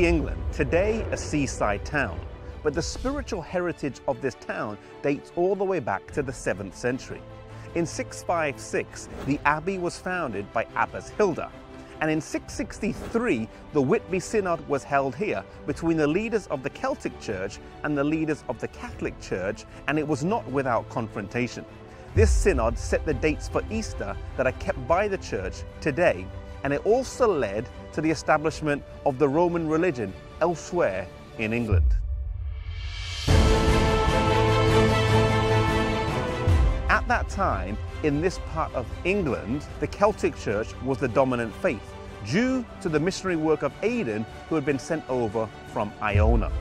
Whitby, England, today a seaside town, but the spiritual heritage of this town dates all the way back to the 7th century. In 656, the abbey was founded by Abbess Hilda, and in 663, the Whitby synod was held here between the leaders of the Celtic Church and the leaders of the Catholic Church, and it was not without confrontation. This synod set the dates for Easter that are kept by the church today, and it also led to the establishment of the Roman religion elsewhere in England. At that time, in this part of England, the Celtic Church was the dominant faith, due to the missionary work of Aidan, who had been sent over from Iona.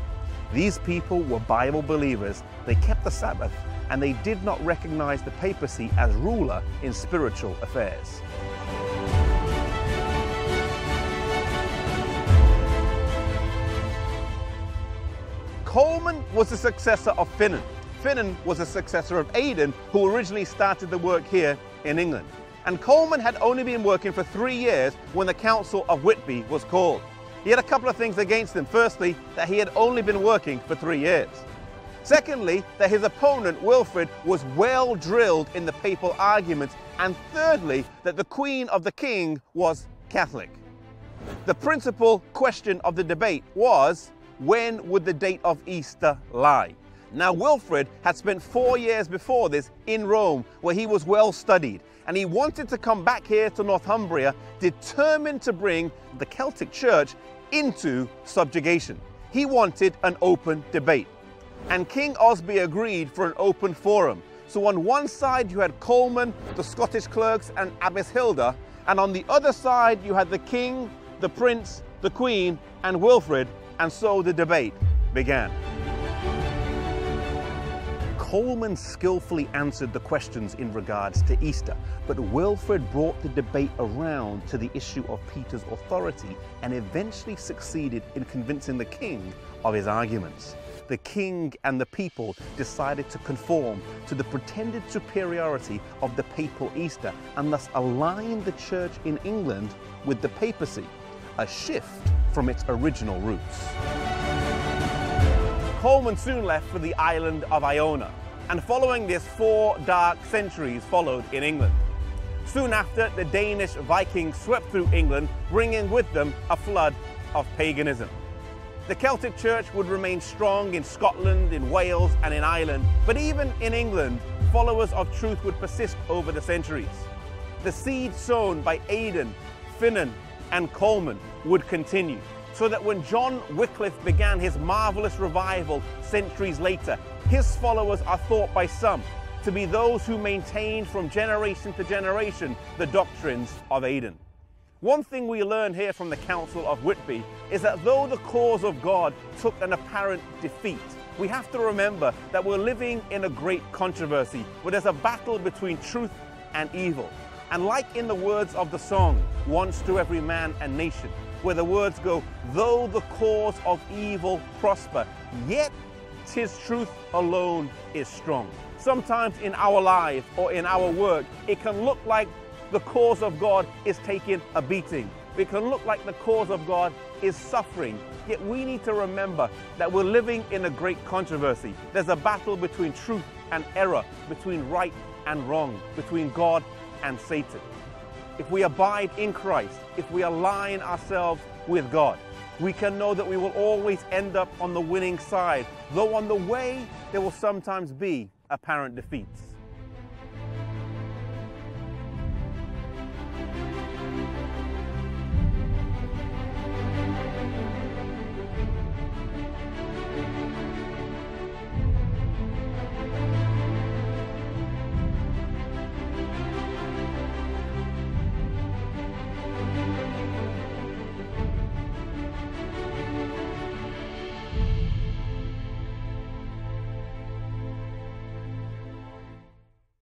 These people were Bible believers, they kept the Sabbath, and they did not recognize the papacy as ruler in spiritual affairs. Coleman was the successor of Finan. Finan was a successor of Aidan, who originally started the work here in England. And Coleman had only been working for 3 years when the Council of Whitby was called. He had a couple of things against him. Firstly, that he had only been working for 3 years. Secondly, that his opponent, Wilfrid, was well drilled in the papal arguments. And thirdly, that the Queen of the King was Catholic. The principal question of the debate was, when would the date of Easter lie? Now, Wilfrid had spent 4 years before this in Rome, where he was well studied, and he wanted to come back here to Northumbria, determined to bring the Celtic Church into subjugation. He wanted an open debate, and King Osby agreed for an open forum. So on one side you had Coleman, the Scottish clerks, and Abbess Hilda, and on the other side you had the king, the prince, the queen, and Wilfrid, and so the debate began. Coleman skillfully answered the questions in regards to Easter, but Wilfrid brought the debate around to the issue of Peter's authority and eventually succeeded in convincing the king of his arguments. The king and the people decided to conform to the pretended superiority of the papal Easter and thus align the church in England with the papacy, a shift from its original roots. Coleman soon left for the island of Iona, and following this 4 dark centuries followed in England. Soon after, the Danish Vikings swept through England, bringing with them a flood of paganism. The Celtic Church would remain strong in Scotland, in Wales, and in Ireland, but even in England, followers of truth would persist over the centuries. The seed sown by Aidan, Finan, and Coleman would continue, so that when John Wycliffe began his marvelous revival centuries later, his followers are thought by some to be those who maintained from generation to generation the doctrines of Aidan. One thing we learn here from the Council of Whitby is that though the cause of God took an apparent defeat, we have to remember that we're living in a great controversy where there's a battle between truth and evil. And like in the words of the song, Once to Every Man and Nation, where the words go, though the cause of evil prosper, yet 'tis truth alone is strong. Sometimes in our life or in our work, it can look like the cause of God is taking a beating. It can look like the cause of God is suffering. Yet we need to remember that we're living in a great controversy. There's a battle between truth and error, between right and wrong, between God and Satan. If we abide in Christ, if we align ourselves with God, we can know that we will always end up on the winning side, though on the way there will sometimes be apparent defeats.